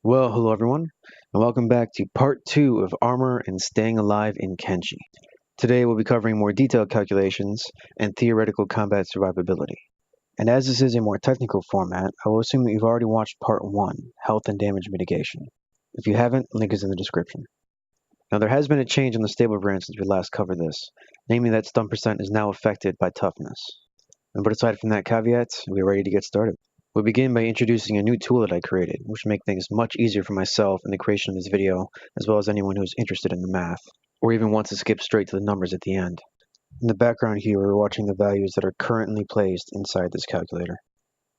Well, hello everyone, and welcome back to part 2 of Armor and Staying Alive in Kenshi. Today we'll be covering more detailed calculations and theoretical combat survivability. And as this is a more technical format, I will assume that you've already watched part 1, Health and Damage Mitigation. If you haven't, link is in the description. Now there has been a change in the stable variant since we last covered this, namely that stun percent is now affected by toughness. But aside from that caveat, we're ready to get started. We'll begin by introducing a new tool that I created, which will make things much easier for myself in the creation of this video, as well as anyone who is interested in the math, or even wants to skip straight to the numbers at the end. In the background here, we're watching the values that are currently placed inside this calculator.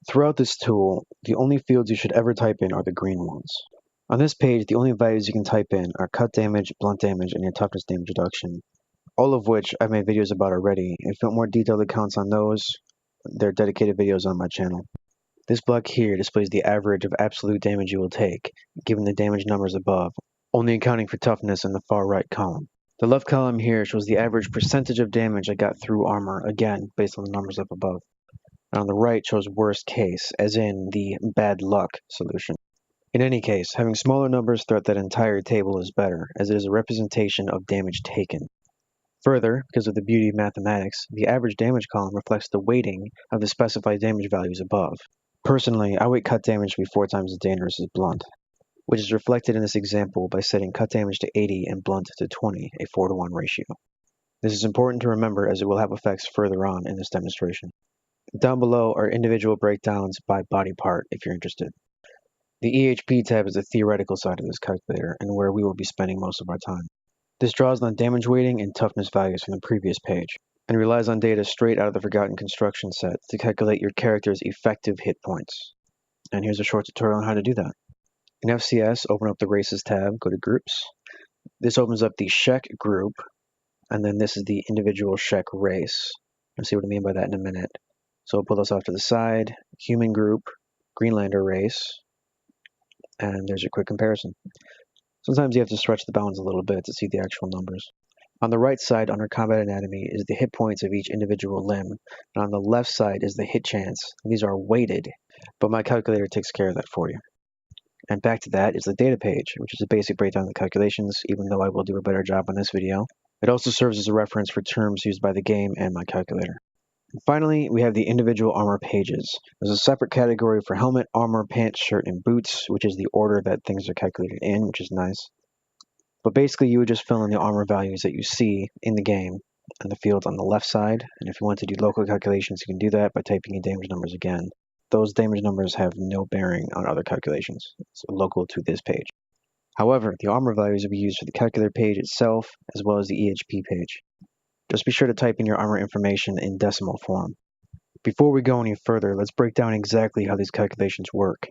Throughout this tool, the only fields you should ever type in are the green ones. On this page, the only values you can type in are cut damage, blunt damage, and your toughness damage reduction, all of which I've made videos about already. If you want more detailed accounts on those, there are dedicated videos on my channel. This block here displays the average of absolute damage you will take, given the damage numbers above, only accounting for toughness in the far right column. The left column here shows the average percentage of damage I got through armor, again, based on the numbers up above. And on the right shows worst case, as in the bad luck solution. In any case, having smaller numbers throughout that entire table is better, as it is a representation of damage taken. Further, because of the beauty of mathematics, the average damage column reflects the weighting of the specified damage values above. Personally, I weight cut damage to be 4 times as dangerous as blunt, which is reflected in this example by setting cut damage to 80 and blunt to 20, a 4-to-1 ratio. This is important to remember as it will have effects further on in this demonstration. Down below are individual breakdowns by body part if you're interested. The EHP tab is the theoretical side of this calculator and where we will be spending most of our time. This draws on damage weighting and toughness values from the previous page, and relies on data straight out of the Forgotten Construction set to calculate your character's effective hit points. And here's a short tutorial on how to do that. In FCS, open up the Races tab, go to Groups. This opens up the Shek group, and then this is the individual Shek race. I'll see what I mean by that in a minute. So I'll pull this off to the side, Human group, Greenlander race, and there's your quick comparison. Sometimes you have to stretch the bounds a little bit to see the actual numbers. On the right side, under Combat Anatomy, is the hit points of each individual limb, and on the left side is the hit chance. These are weighted, but my calculator takes care of that for you. And back to that is the data page, which is a basic breakdown of the calculations, even though I will do a better job on this video. It also serves as a reference for terms used by the game and my calculator. And finally, we have the individual armor pages. There's a separate category for helmet, armor, pants, shirt, and boots, which is the order that things are calculated in, which is nice. But basically, you would just fill in the armor values that you see in the game in the fields on the left side. And if you want to do local calculations, you can do that by typing in damage numbers again. Those damage numbers have no bearing on other calculations. It's local to this page. However, the armor values will be used for the calculator page itself, as well as the EHP page. Just be sure to type in your armor information in decimal form. Before we go any further, let's break down exactly how these calculations work.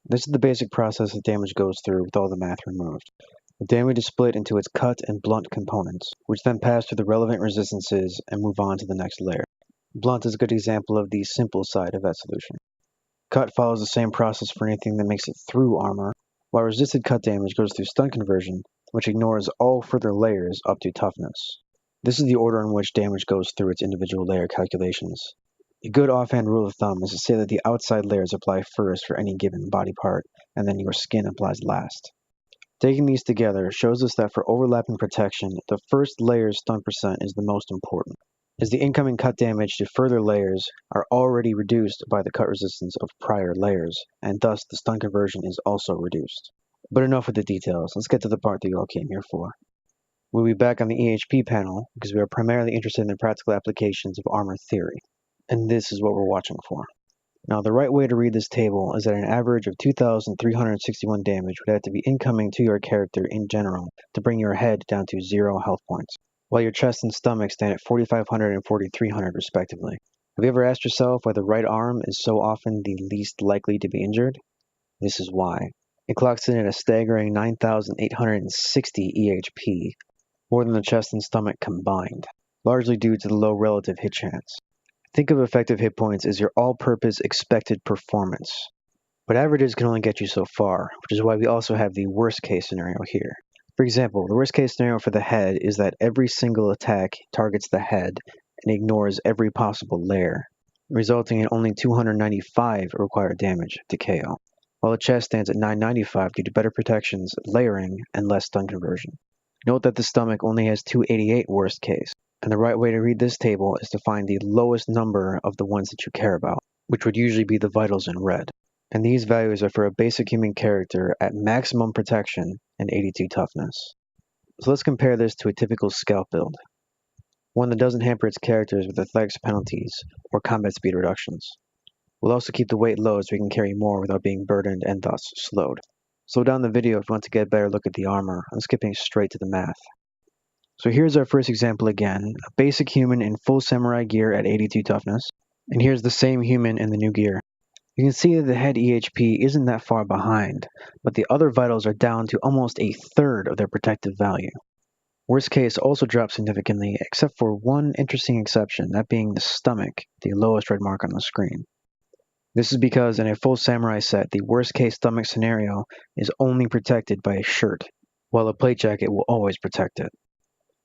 This is the basic process that damage goes through with all the math removed. The damage is split into its cut and blunt components, which then pass through the relevant resistances and move on to the next layer. Blunt is a good example of the simple side of that solution. Cut follows the same process for anything that makes it through armor, while resisted cut damage goes through stun conversion, which ignores all further layers up to toughness. This is the order in which damage goes through its individual layer calculations. A good offhand rule of thumb is to say that the outside layers apply first for any given body part, and then your skin applies last. Taking these together shows us that for overlapping protection, the first layer's stun percent is the most important, as the incoming cut damage to further layers are already reduced by the cut resistance of prior layers, and thus the stun conversion is also reduced. But enough with the details, let's get to the part that you all came here for. We'll be back on the EHP panel, because we are primarily interested in the practical applications of armor theory, and this is what we're watching for. Now, the right way to read this table is that an average of 2,361 damage would have to be incoming to your character in general to bring your head down to 0 health points, while your chest and stomach stand at 4,500 and 4,300 respectively. Have you ever asked yourself why the right arm is so often the least likely to be injured? This is why. It clocks in at a staggering 9,860 EHP, more than the chest and stomach combined, largely due to the low relative hit chance. Think of effective hit points as your all-purpose expected performance. But averages can only get you so far, which is why we also have the worst-case scenario here. For example, the worst-case scenario for the head is that every single attack targets the head and ignores every possible layer, resulting in only 295 required damage to KO. while the chest stands at 995 due to better protections, layering, and less stun conversion. Note that the stomach only has 288 worst case, and the right way to read this table is to find the lowest number of the ones that you care about, which would usually be the vitals in red. And these values are for a basic human character at maximum protection and 82 toughness. So let's compare this to a typical scout build, one that doesn't hamper its characters with athletics penalties or combat speed reductions. We'll also keep the weight low so we can carry more without being burdened and thus slowed. Slow down the video if you want to get a better look at the armor. I'm skipping straight to the math. So here's our first example again, a basic human in full samurai gear at 82 toughness, and here's the same human in the new gear. You can see that the head EHP isn't that far behind, but the other vitals are down to almost a third of their protective value. Worst case also drops significantly, except for one interesting exception, that being the stomach, the lowest red mark on the screen. This is because in a full samurai set, the worst case stomach scenario is only protected by a shirt, while a plate jacket will always protect it.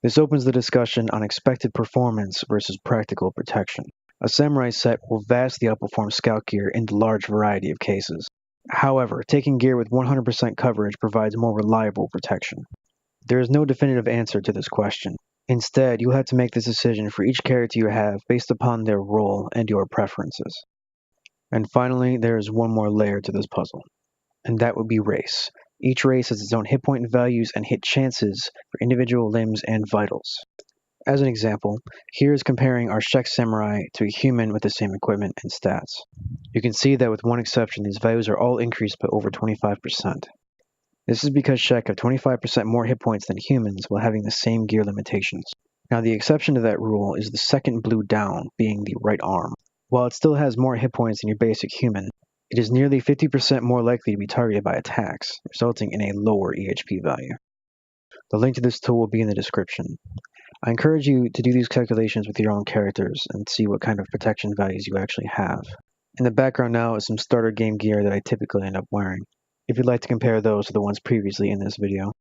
This opens the discussion on expected performance versus practical protection. A samurai set will vastly outperform scout gear in the large variety of cases. However, taking gear with 100% coverage provides more reliable protection. There is no definitive answer to this question. Instead, you'll have to make this decision for each character you have based upon their role and your preferences. And finally, there is one more layer to this puzzle, and that would be race. Each race has its own hit point values and hit chances for individual limbs and vitals. As an example, here is comparing our Shek Samurai to a human with the same equipment and stats. You can see that with one exception, these values are all increased by over 25%. This is because Shek have 25% more hit points than humans while having the same gear limitations. Now the exception to that rule is the second blue down, being the right arm. While it still has more hit points than your basic human, it is nearly 50% more likely to be targeted by attacks, resulting in a lower EHP value. The link to this tool will be in the description. I encourage you to do these calculations with your own characters and see what kind of protection values you actually have. In the background now is some starter game gear that I typically end up wearing, if you'd like to compare those to the ones previously in this video.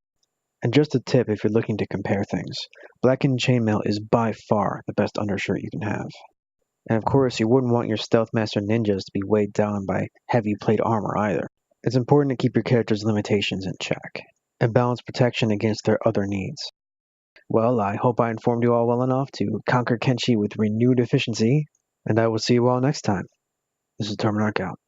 And just a tip if you're looking to compare things, blackened chainmail is by far the best undershirt you can have. And of course, you wouldn't want your Stealth Master ninjas to be weighed down by heavy plate armor either. It's important to keep your character's limitations in check, and balance protection against their other needs. Well, I hope I informed you all well enough to conquer Kenshi with renewed efficiency, and I will see you all next time. This is Terminarch out.